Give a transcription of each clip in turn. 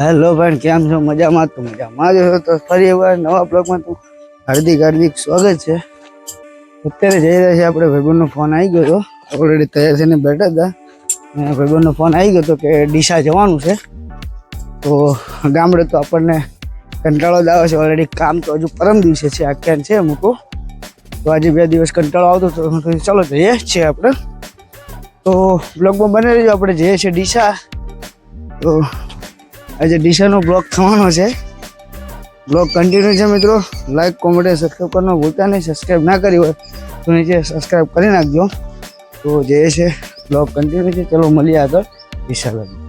Hello friend, કેમ છો? મજામાં? તો મજામાં જ છો તો ફરી એકવાર નવા બ્લોગમાં તો હાર્દિક સ્વાગત છે. અત્યારે જઈ રહ્યા છે આપણે. ભાઈબંધનો ફોન આવી ગયો હતો, ઓલરેડી તૈયાર થઈને બેઠા હતા અને ભાઈબંધનો ફોન આવી ગયો હતો કે ડીસા જવાનું છે. તો ગામડે તો આપણને કંટાળો જ આવે છે. ઓલરેડી કામ તો હજુ પરમ દિવસે છે, આખ્યાન છે અમુક. તો આજે 2 દિવસ કંટાળો આવતો તો ચાલો જઈએ છીએ આપણે. તો બ્લોગમાં બને રહીજો. આપણે જઈએ છીએ ડીસા. તો આજે ડીસાનો બ્લોગ થવાનો છે. બ્લોગ કન્ટિન્યુ છે મિત્રો. લાઈક, કોમેન્ટ, સબસ્ક્રાઈબ કરવાનું ભૂલતા નહીં. સબસ્ક્રાઈબ ના કરી હોય તો નીચે સબસ્ક્રાઈબ કરી નાખજો. તો જે છે બ્લોગ કન્ટિન્યુ છે. ચલો મળીએ આગળ ડીસા લગી.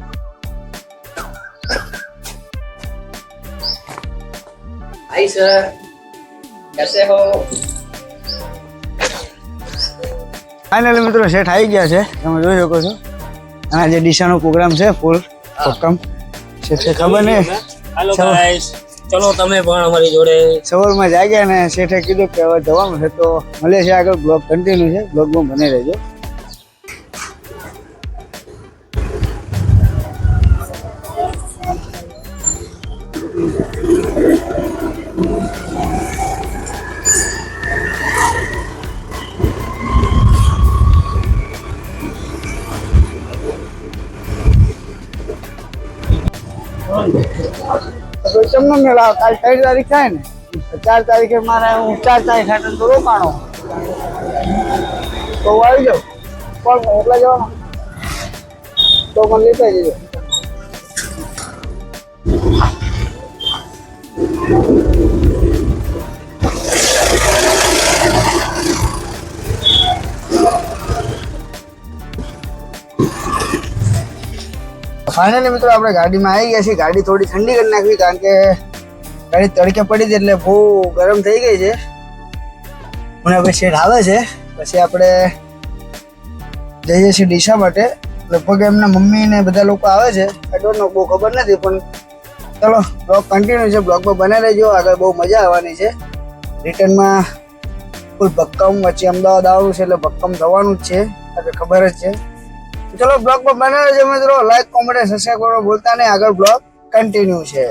हाय सर, कैसे हो? ફાઇનલી મિત્રો સેટ આવી ગયા છે, તમે જોઈ શકો છો. અને આજે ડીસાનો પ્રોગ્રામ છે ફૂલ ભક્કમ. શેઠે ખબર નહીં. हेलो गाइस, चलो તમે પણ અમારી જોડે. સવારમાં જાગ્યા ને શેઠે કીધું કે હવે જવાનું છે. તો મળીએ છીએ આગળ. બ્લોગ કન્ટિન્યુ છે, બ્લોગમાં બને રહેજો. ચમનો મેળા કાલ 3 તારીખ થાય ને, 4 તારીખે મારે હું 4 તારીખ હાટન તો રોકાણો તો આવી જાઉં. કોણ એટલા જવાનો તો મને લેતા જજો. ફાઇનલી મિત્રો આપણે ગાડીમાં આવી ગયા છીએ. ગાડી થોડી ઠંડી કરી નાખવી, કારણ કે ગાડી તડકે પડી હતી એટલે બહુ ગરમ થઈ ગઈ છે. મને હવે શેઠ આવે છે, પછી આપણે જઈએ છીએ ડીસા માટે. લગભગ એમના મમ્મી ને બધા લોકો આવે છે. આઈ ડોન્ટ નો, બહુ ખબર નથી, પણ ચલો બ્લોગ કન્ટિન્યુ છે. બ્લોગમાં બને રહેજો, આગળ બહુ મજા આવવાની છે. રિટર્નમાં ફૂલ ભક્કમ, વચ્ચે અમદાવાદ આવવાનું છે એટલે ભક્કમ થવાનું જ છે, એટલે ખબર જ છે. ચલો બ્લોગમાં બને રહેજો મિત્રો. લાઈક, કોમેન્ટ, સબસ્ક્રાઈબ કરવાનું ભૂલતા નહીં. આગળ બ્લોગ કન્ટિન્યુ છે.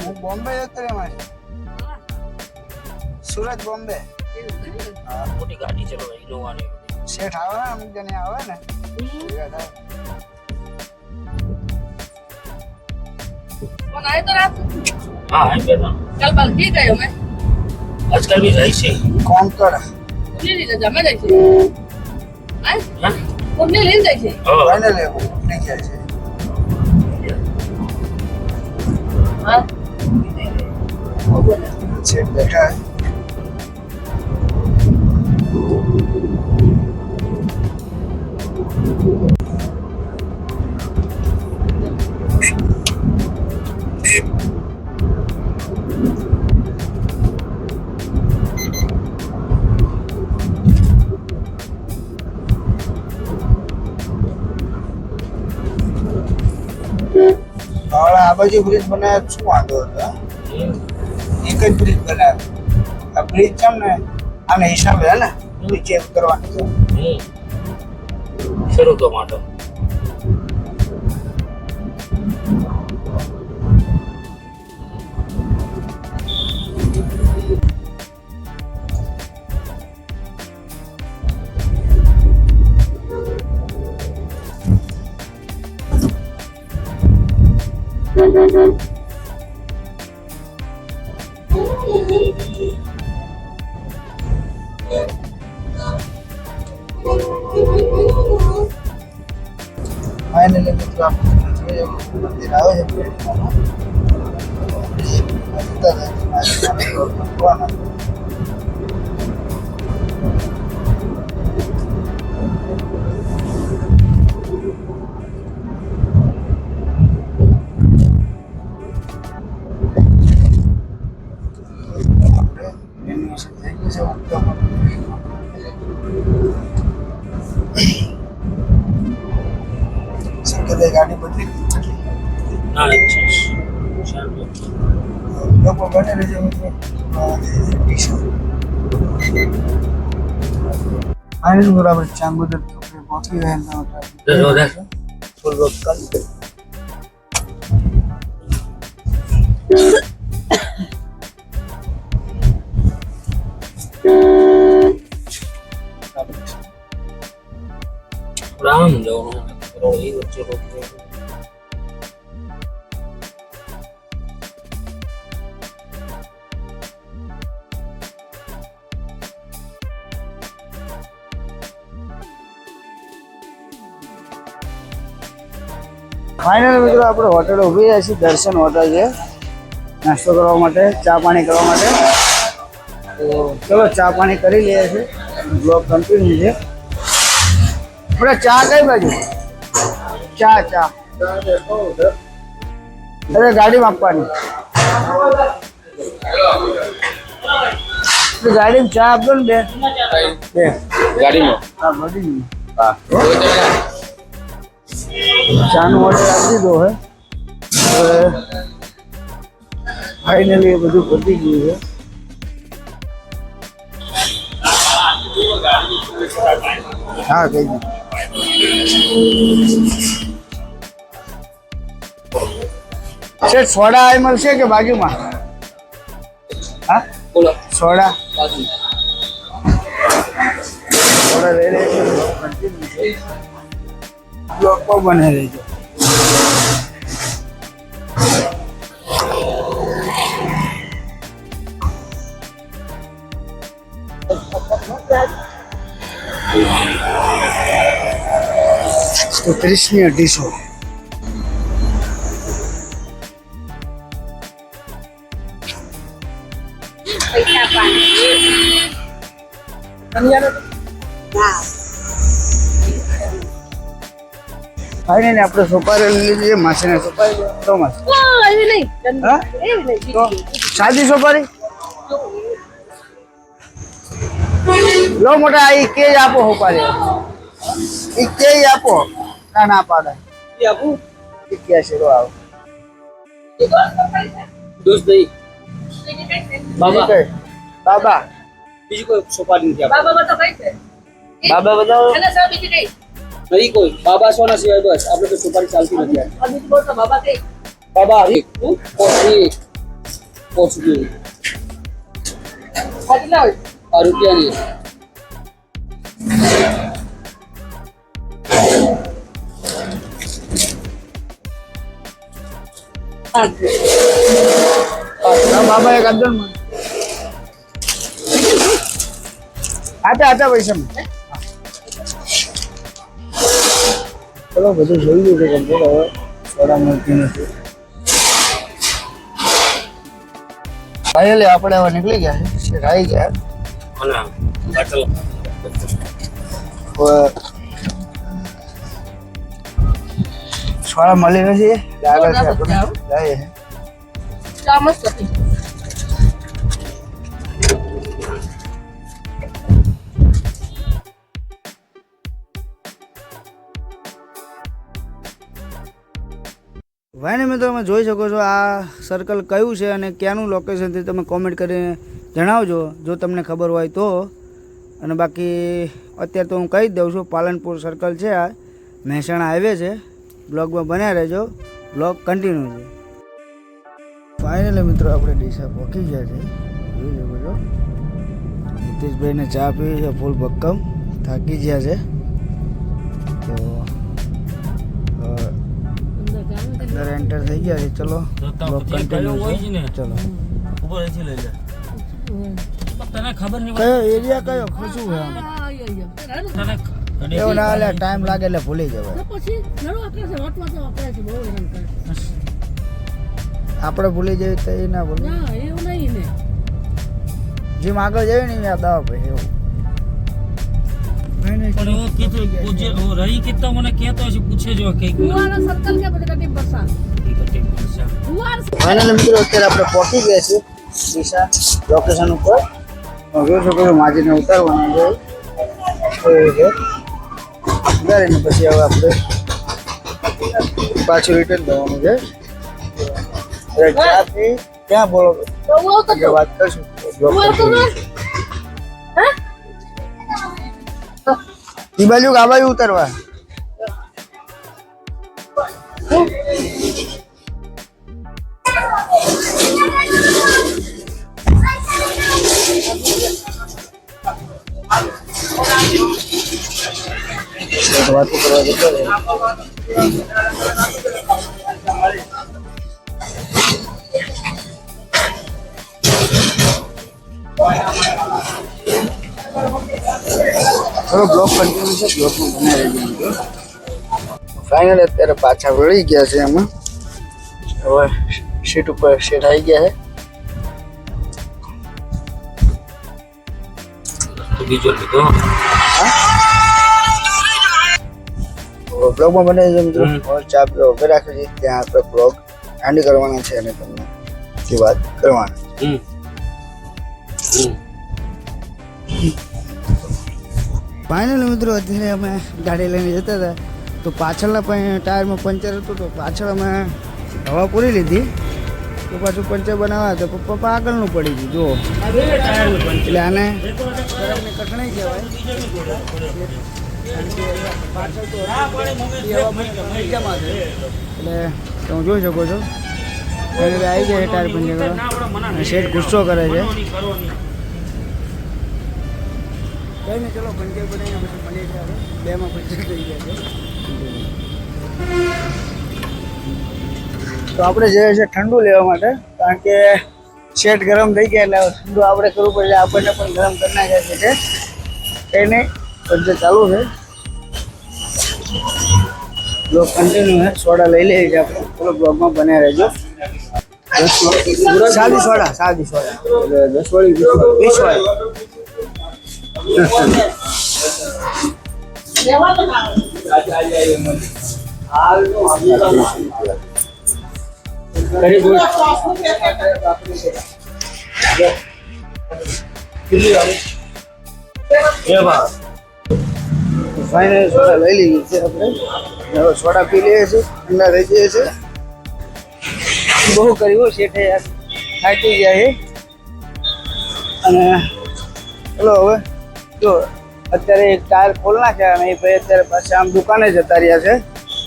હું બોમ્બે જતો રહ્યો, સુરત બોમ્બે. મોટી ગાડી ચલો ઇનોવા ની. શેઠ આવે ને, અમુક જણ આવે ને. कौन आए तो रात हाँ है बेटा, कल बल्कि गए मैं आजकल भी रही से કોણ કરે उन्हें ले जा मैं जाइए आए हाँ उन्हें ले जाइए કોને લેવું નહીં ગયા છે. हां શેઠ બેઠા છે. હવે આ બાજુ બ્રિજ બનાવ્યો, શું વાંધો હતો? એક જ બ્રિજ બનાવ્યો. આ બ્રિજ છે ને આના હિસાબે હે ને નીચે ઉતરવાનું છે. શરૂ તો માટો ફાઇનલી મિત્રો આપણે મંદિર આવે છે. કે ગાડી બદલી દીધી ના છે સારું લોકો બને રહેજો મિત્રો ફાઇનલ બરાબર ચાંગોદર પહોંચી રહ્યા હતા ફૂલ વકલ રામ જવાનું એ વચ્ચે રોકી ફાઇનલ મિત્રો આપણે હોટલ ઊભી રહ્યા છીએ દર્શન હોટલ છે નાસ્તો કરવા માટે ચા પાણી કરવા માટે તો ચલો ચા પાણી કરી લઈએ છીએ બ્લોગ કન્ટિન્યુ છે આપણે ચા કઈ બાજુ ચા અરે ગાડીમાં આપવાની ગાડીમાં ચા આપજો ને બે ગાડીમાં હા ગાડીમાં ચાનો ઓર્ડર આપી દીધો હે હવે ફાઇનલી એ બધું પતી ગયું છે હા કહી દીધું શેઠ સોડા આ મળશે કે બાજુમાં હા બોલો સોડા સોડા લઈ લઈએ લોકો બને રહેજો તો 30 ની 250 ફાઇનલી આપણે સોપારી લીધી માસીને સોપારી તો માસી એવી નહીં હા એવી નહીં તો સાદી સોપારી લો મોટા આ કે જ આપો સોપારી એ કે જ આપો ના પાડે એ આપું એ કે છે રો આવો દોસ્ત નહીં બાબા બાબા બીજી કોઈ સોપારી નથી આપી બાબા તો કઈ છે બાબા બતાવો અને સર બીજી કઈ નહીં કોઈ બાબા સોના સિવાય બસ આપણે તો સોપારી ચાલતી નથી આ. અભી બોલ તો બાબા કઈ બાબા એક પોચી કેટલા હોય આ રૂપિયાની બાબા એક અબ્દુલ આતા પૈસા ચલો બધું જોઈ લીધું કમ્પ્લીટ હવે સોડા મળતી નથી ફાઇનલી આપણે હવે નીકળી ગયા છે આવી ગયા અને બાટલ હવે સોડા મળી નથી આગળ છે આપણે જઈએ ચા મસ્ત હતી ભાઈને મિત્રો તમે જોઈ શકો છો આ સર્કલ કયું છે અને ક્યાંનું લોકેશન છે તમે કોમેન્ટ કરીને જણાવજો જો તમને ખબર હોય તો અને બાકી અત્યારે તો હું કહી જ દઉં છું પાલનપુર સર્કલ છે આ મહેસાણા હાઈવે છે બ્લોગમાં બન્યા રહેજો બ્લોગ કન્ટિન્યુ છે ફાઇનલી મિત્રો આપણે ડીસા પહોંચી ગયા છે જોઈ શકો છો નીતિશભાઈને ચા પીવી છે ફૂલ ભક્કમ થાકી ગયા છે તો અંદર એન્ટર થઈ ગયા છે ચલો બ્લોગ કન્ટિન્યુ છે ચલો ઉપર અહીંથી લઈ લે તને ખબર નહીં કયો એરિયા કયો શું છે આમ તને એવું ના લે ટાઈમ લાગે એટલે ભૂલી જવાય પછી ઘણો આકરે છે વાતમાં તો આકરે છે બહુ હેરાન કરે આપણે ભૂલી જઈએ તો એ ના ભૂલે ના એવું નહીં ને જેમ આગળ જઈએ ને યાદ આવે ભાઈ એવું પણ એવો કીધું પૂછે રહી કીધું મને કહેતો હશે પૂછે જો કે કુવાના સર્કલ કે પછી કટી બરસા કુવાર ફાઇનલી મિત્રો અત્યારે આપણે પહોંચી ગયા છીએ ડીસા લોકેશન ઉપર જોઈ શકો છો માજીને ઉતારવાનું છે ઉતારીને પછી હવે આપણે પાછું રિટર્ન કરવાનું છે. હવે ચા પી ક્યાં બોલો તો હું આવતો એટલે વાત કરશું. હું આવતો ઈ બાજુ કે આ બાજુ ઉતરવા? વાતો કરવા જતો રહે. ચલો બ્લોક કન્ટિન્યુ છે, બ્લોકમાં બનાવી રહેજો. ફાઇનલ અત્યારે પાછા વળી ગયા છે એમાં. હવે સીટ ઉપર સેટ આવી ગયા છે. બીજો લીધો બ્લોગમાં બનાવી છે મિત્રો. હવે ચા પીવા ઉભે રાખે છે, ત્યાં આપણે બ્લોગ એન્ડ કરવાના છે અને તમને જે વાત કરવાની. ફાઇનલ મિત્રો અત્યારે અમે ગાડી લઈને જતા હતા તો પાછળના ટાયરમાં પંચર હતું તો પાછળ અમે હવા પૂરી લીધી તો પાછું પંચર બનાવવા તો પપ્પા આગળનું પડી ગયું જુઓ. એટલે આને ગરમને કઠણાઈ કહેવાય. પાછળ તો મજામાં છે એટલે તમે જોઈ શકો છો આવી જાય ટાયર પંચર કરવા. શેઠ ગુસ્સો કરે છે. કઈ નહીં ચલો પંચર બનાવીને પછી મળીએ છીએ. બેમાં પંચર થઈ ગયા છે તો આપણે જઈએ છીએ ઠંડુ લેવા માટે, કારણ કે શેઠ ગરમ થઈ ગયા એટલે ઠંડુ આપણે કરવું પડે. આપણને પણ ગરમ કરી નાખ્યા છે. કંઈ નહીં પંચર ચાલુ છે. બ્લોગ કન્ટિન્યુ છે. સોડા લઈ લઈએ છીએ આપણે. ચલો બ્લોગમાં બન્યા રહેજો. સાદી સોડા એટલે 10 વાળી 20 વાળી. ફાઇનલ સોડા લઈ લીધી છે આપણે. હવે સોડા પી લઈએ છીએ, ઠંડા થઈ જઈએ છીએ. બહુ કર્યું શેઠે યાર, થાકી ગયા છે. અને ચલો હવે જો અત્યારે એક ટાયર ખોલ નાખ્યા અને એ ભાઈ અત્યારે પાછા આમ દુકાને જતા રહ્યા છે.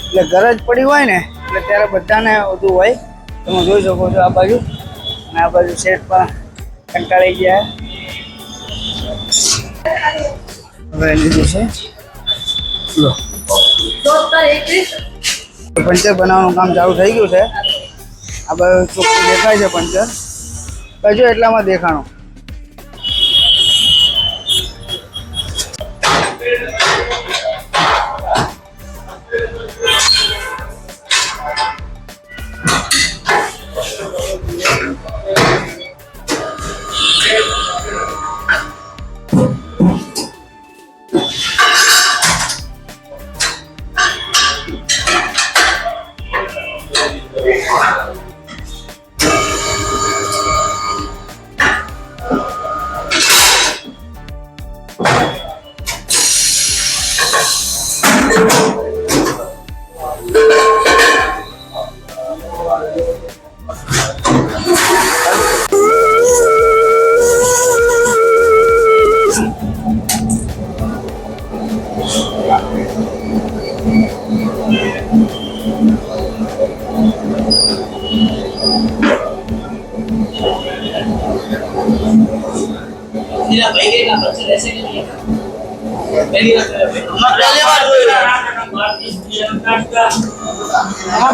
એટલે ગરજ પડી હોય ને એટલે ત્યારે બધાને બધું હોય. તમે જોઈ શકો છો આ બાજુ અને આ બાજુ શેઠ પણ કંટાળી ગયા. હવે લીધું છે. લો પંચર બનાવવાનું કામ ચાલુ થઈ ગયું છે. આ બાજુ ચોખ્ખું દેખાય છે પંચર. કજો એટલામાં દેખાણું.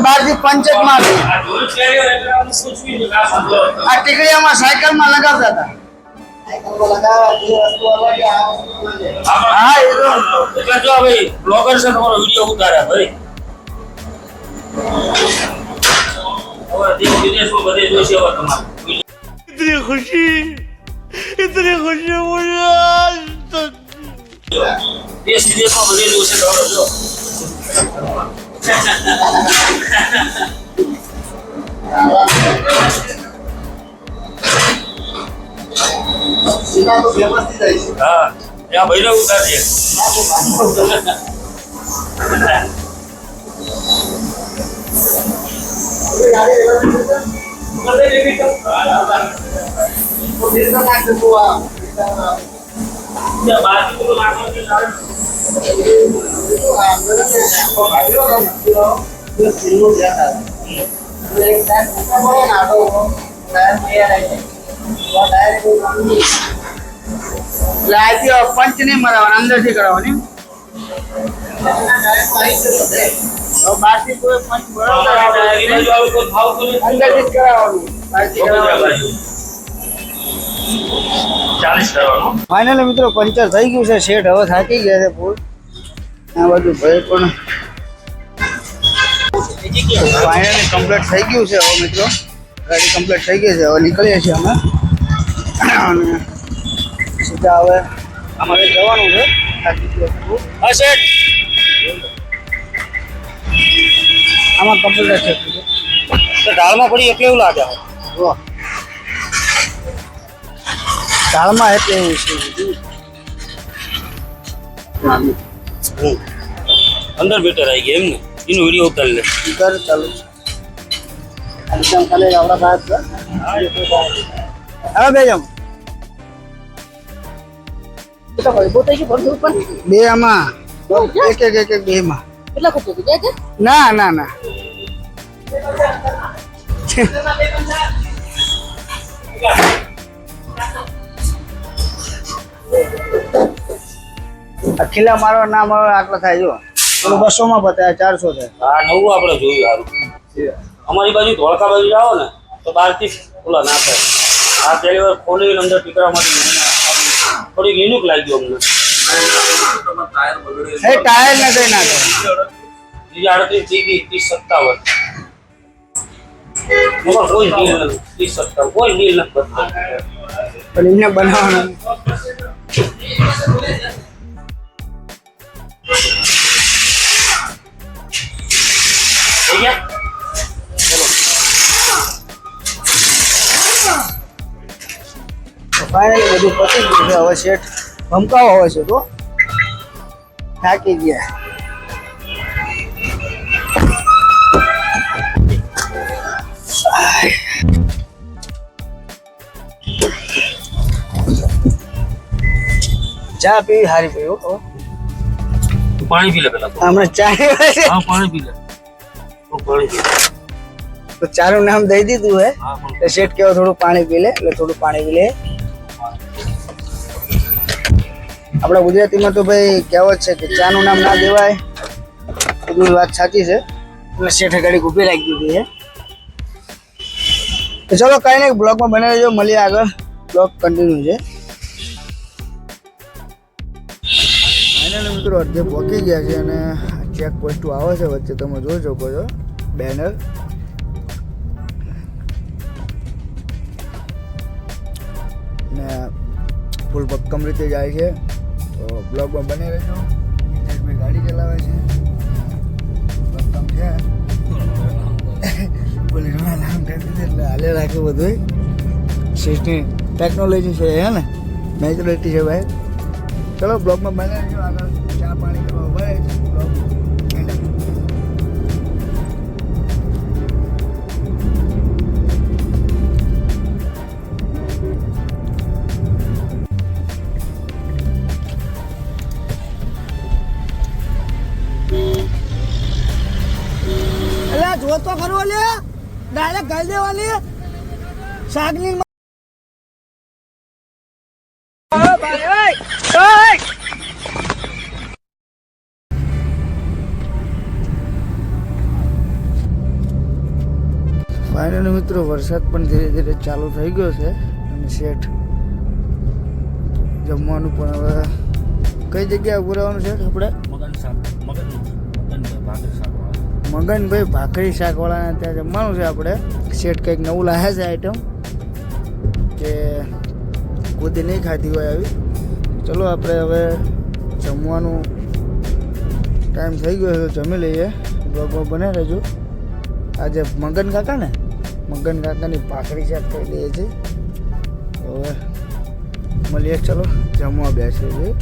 બારથી પંચક માં આ ટીકડીયામાં સાયકલ માં લગાવતા હતા. હા એ તો જો ભાઈ બ્લોગર છે, તમારો વિડિયો ઉતાર્યા ભાઈ. દેશ વિદેશમાં બધે જોઈશે હવે તમારે. इतनी खुशी मुझे आज तक देश विदेशમાં બધે જોઈશે તમારો જો. સીધા તો વ્યવસ્થિત જાય છે. હા ત્યાં ભાઈને ઉતારજે. પંચ નહીં મરાવવાના, અંદરથી કરાવવાની. બહારથી કોઈ પંચ બરાબર અંદરથી જ કરાવવાનું. ફાઇનલી મિત્રો પંચર થઈ ગયું છે. શેઠ હવે થાકી ગયા છે ફૂલ. આ બધું ભાઈ પણ ફાઇનલી કમ્પ્લીટ થઈ ગયું છે. હવે મિત્રો ગાડી કમ્પ્લીટ થઈ ગઈ છે. હવે નીકળીએ છીએ અમે અને સીધા હવે અમારે જવાનું છે. થાકી ગયા છે. હા શેઠ, આમાં કમ્પ્લીટ છે. તો ઢાળમાં પડી એટલે એવું લાગે. જો દાળમાં એટલે એવું છે. અંદર બેટર આવી ગયા એમ ને, એનો વિડીયો ઉતારી લે. કર ચાલુ એકદમ ખાલી આપણા બહાર હવે બે જમ બે આમાં એક બે માં ના ના ના ખીલા મારો ના મારો આટલો થાય. જો પેલું 200 માં બતાવ્યા 400 થાય. હા નવું આપણે જોયું સારું. અમારી બાજુ ધોળકા બાજુ જાઓ ને તો બહારથી ઓલા ના થાય. આ પહેલી વાર ખોલીને અંદર ટીકરામાંથી થોડીક યુનિક લાગ્યું અમને. એ ટાયર ને કઈ ના થાય. બીજા 38 30 57 કોઈ ડીલ નથી. 30 57 કોઈ ડીલ નથી બદલાય. પણ એને બનાવવાનું થઈ ગયા. ફાઇનલી બધું પતી ગયું છે. હવે શેઠ ભમકાવો હોય છે તો થાકી ગયા. ચા પીવી હારી પીવું. તું પાણી પી લે પેલા. હમણાં ચા છે. હા પાણી પી લે. તું પાણી પી લે. તો ચાનું નામ દઈ દીધું હે. હા પણ તો શેઠ કેવો થોડું પાણી પી લે એટલે થોડું પાણી પી લે. આપણા ગુજરાતીમાં તો ભાઈ કહેવત છે કે ચાનું નામ ના દેવાય. એ બધી વાત સાચી છે. એટલે શેઠે ગાડી ઊભી રાખી દીધી છે. તો ચલો કઈ નહીં, બ્લોગમાં બને રહેજો. મળીએ આગળ. બ્લોગ કન્ટિન્યુ છે. ફાઇનલી મિત્રો અડધે પહોંચી ગયા છે અને ચેક પોસ્ટ આવે છે વચ્ચે, તમે જોઈ શકો છો બેનર. ને ફૂલ ભક્કમ રીતે જાય છે. તો બ્લોગમાં બને રહેજો. મિતેશભાઈ ગાડી ચલાવે છે. ભક્કમ છે. બોલી ઘણા નામ કરી દીધું એટલે હાલે રાખે બધું. સિસ્ટમ ટેકનોલોજી છે હે ને, નેચરલિટી છે ભાઈ. ચલો બ્લોગમાં બને રહેજો. આગળ ચા પાણી કરવા ઉભા રહે છે. બ્લોગ જો તો ખરો લે ડાયરેક્ટ ગાઈ દેવાની શાકની ફાઇનલી મિત્રો વરસાદ પણ ધીરે ધીરે ચાલુ થઈ ગયો છે અને શેઠ જમવાનું પણ હવે કઈ જગ્યાએ ઉભું રહેવાનું છે આપણે? મગનભાઈ ભાખરી શાકવાળાને ત્યાં જમવાનું છે આપણે. શેઠ કંઈક નવું લાવ્યા છે આઈટમ કે ખુદ નહીં ખાધી હોય આવી. ચલો આપણે હવે જમવાનું ટાઈમ થઈ ગયો છે તો જમી લઈએ. બ્લોગમાં બને રહેજો. આજે મગન કાકાની ભાખરી શાક કરી દઈએ છીએ. હવે મળીએ. ચલો જમવા બેસીએ છીએ.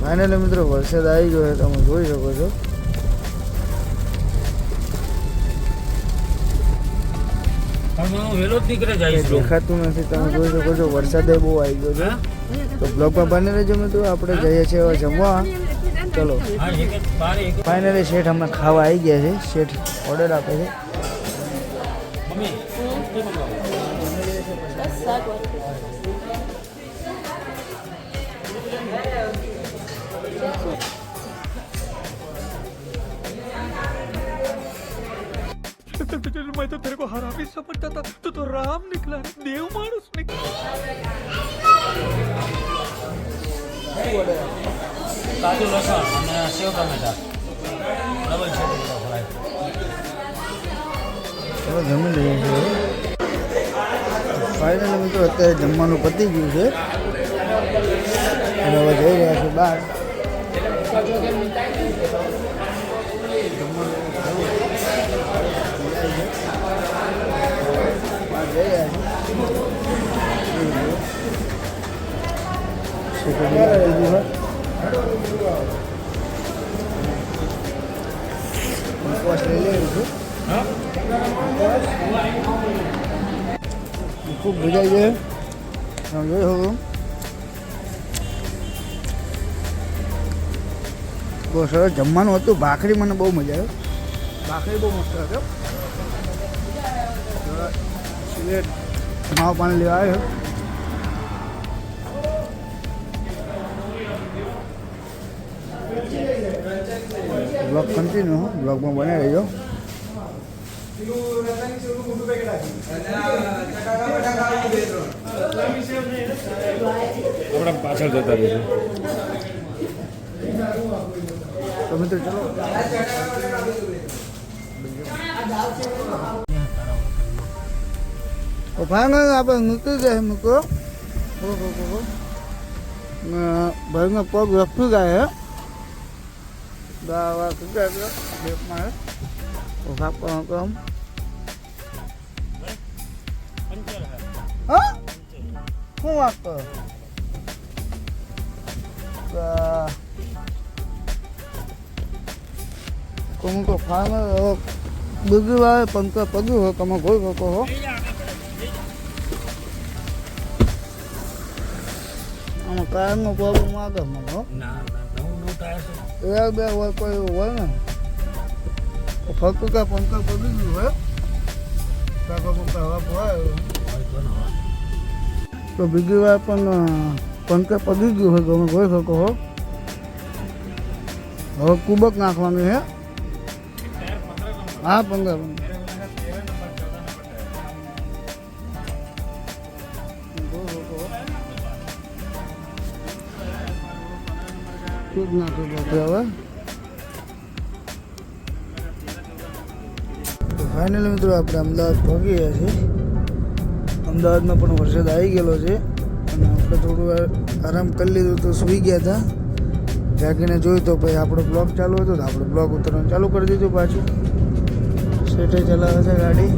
ફાઇનલી મિત્રો વરસાદ આવી ગયો છે, તમે જોઈ શકો છો. હું વેલો જ નીકળે જઈશ દેખાતું નથી, તમે જોઈ શકો છો વરસાદે બહુ આવી ગયો છે. તો બ્લોગમાં બને રહેજો મિત્રો, આપણે જઈએ છીએ હવે જમવા. ચલો ફાઇનલી શેઠ અમે ખાવા આવી ગયા છે. શેઠ ઓર્ડર આપે છે. मैं तो तेरे को हरामी समझता था, तू तो राम निकला, देव मानुस निकला. કાજુ લસણ અને સેવ ટમેટા ડબલ છે ફ્રાય. ચલો જમી લઈએ છીએ. ફાઇનલી મિત્રો અત્યારે જમવાનું પતી ગયું છે અને હવે જઈ રહ્યા છે બહાર. ખૂબ મજા આવી જાય. જોઈ શકો બહુ સરસ જમવાનું હતું. ભાખરી મને બહુ મજા આવી. ભાખરી બહુ મસ્ત હતો. સિગરેટ માવા પાણી લેવા આવ્યો. બ્લોગ કન્ટિન્યુ, બ્લોગમાં બને રહેજો. આપણે પાછળ જતા રહીશું. તો મિત્રો ચલો ફાઇનલ આપણે નીકળી જાય મૂકો. ભાઈનો પગ રખી જાય શું વાત કરો? તો ફાઇનલ બીજી વાર પંચર પડ્યું હોય તમે જોઈ શકો છો. આમાં ટાયરનો પ્રોબ્લેમ આગળ મને એક બે હોય કોઈ હોય ને ફરતું ત્યાં પંચર પડી ગયું હોય હવા તો બીજી વાર પણ પંચર પડી ગયું હોય તમે જોઈ શકો છો. હવે કુબક નાખવાનું છે. હા 15 ખૂબ નાખવું પડશે હવે. ફાઇનલી મિત્રો આપણે અમદાવાદ પહોંચી ગયા છીએ. અમદાવાદમાં પણ વરસાદ આવી ગયેલો છે અને આપણે થોડું વાર આરામ કરી લીધું તો સૂઈ ગયા હતા. જાગીને જોયું તો ભાઈ આપણો બ્લોગ ચાલુ હતો તો આપણે બ્લોગ ઉતરવાનું ચાલુ કરી દીધું પાછું. શેઠે ચલાવે છે ગાડી.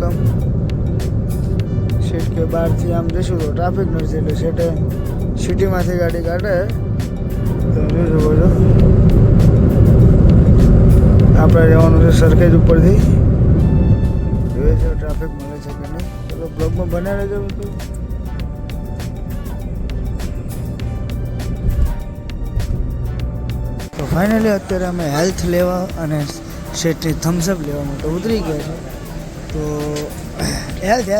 કમ શેઠ કે બહારથી આમ જઈશું તો ટ્રાફિક નથી એટલે શેઠે સિટીમાંથી ગાડી કાઢે. તો જોઈ શકો છો આપણે જવાનું છે સરખેજ ઉપરથી. જોઈએ છે ટ્રાફિક મળે છે કે નહીં. ચલો બ્લોગમાં બન્યા રહેજો મિત્રો. તો ફાઇનલી અત્યારે અમે હેલ્થ લેવા અને શેઠની થમ્સઅપ લેવા માટે ઉતરી ગયા છે. તો હેલ્થ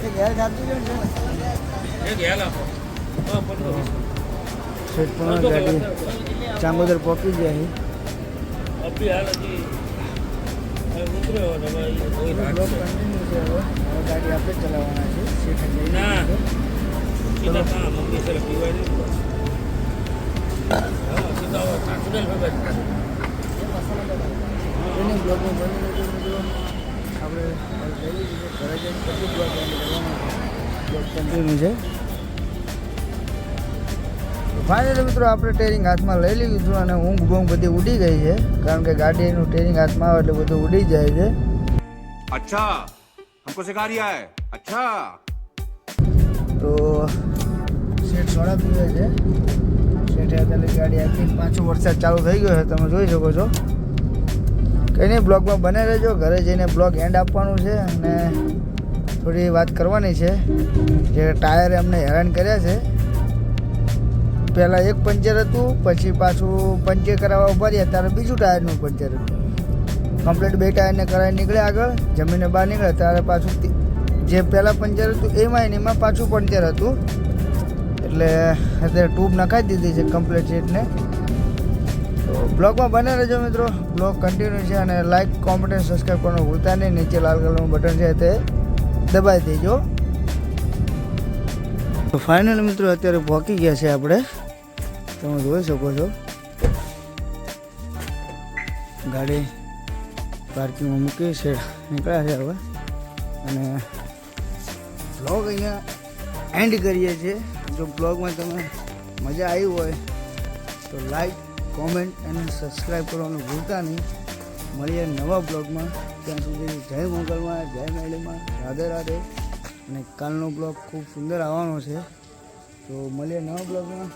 એક હેલ્થ આપી દો ને. શેઠ પણ ગાડી ચાંગોદર પહોંચી ગયા છે. ગાડી આપણે ચલાવવાના છે. શેઠે ફાઇનલી મિત્રો આપણે ટેરિંગ હાથમાં લઈ લીધું હતું અને ઊંઘ બૂંઘ બધી ઉડી ગઈ છે કારણ કે ગાડીનું ટેરિંગ હાથમાં આવે એટલે બધું ઉડી જાય છે. अच्छा हमको सिखा रिया है. अच्छा તો શેઠ સોડા પીવે છે. શેઠે અત્યારે ગાડી આખી પાછું વરસાદ ચાલુ થઈ ગયો છે તમે જોઈ શકો છો કે કંઈ નહીં, બ્લોગમાં બને રહેજો. ઘરે જઈને બ્લોગ એન્ડ આપવાનું છે અને થોડી વાત કરવાની છે. જે ટાયરે અમને હેરાન કર્યા છે. પહેલાં એક પંચર હતું, પછી પાછું પંચર કરાવવા ઉભા રહ્યા ત્યારે બીજું ટાયરનું પંચર હતું. કમ્પ્લીટ 2 ટાયરને કરાવી નીકળ્યા આગળ, જમીને બહાર નીકળ્યા ત્યારે પાછું જે પહેલાં પંચર હતું એમાં પાછું પંચર હતું. એટલે અત્યારે ટ્યુબ નખાઈ દીધી છે કમ્પ્લીટ સીટને. તો બ્લોગમાં બને રહેજો મિત્રો. બ્લોગ કન્ટિન્યુ છે અને લાઇક, કોમેન્ટ અને સબસ્ક્રાઈબ કરવાનું ભૂલતા નહીં. નીચે લાલ કલરનું બટન છે તે દબાવી દેજો. તો ફાઇનલ મિત્રો અત્યારે પહોંચી ગયા છે આપણે. તમે જોઈ શકો છો ગાડી પાર્કિંગમાં મૂકી છે, નીકળ્યા છે હવે. અને બ્લોગ અહીંયા એન્ડ કરીએ છીએ. જો બ્લોગમાં તમે મજા આવી હોય તો લાઈક, કોમેન્ટ અને સબસ્ક્રાઈબ કરવાનું ભૂલતા નહીં. મળીએ નવા બ્લોગમાં. ત્યાં સુધી જય મોગલમાં, જય મેળીમાં, રાધે રાધે. અને કાલનો બ્લોગ ખૂબ સુંદર આવવાનો છે. તો મળીએ નવા બ્લોગમાં.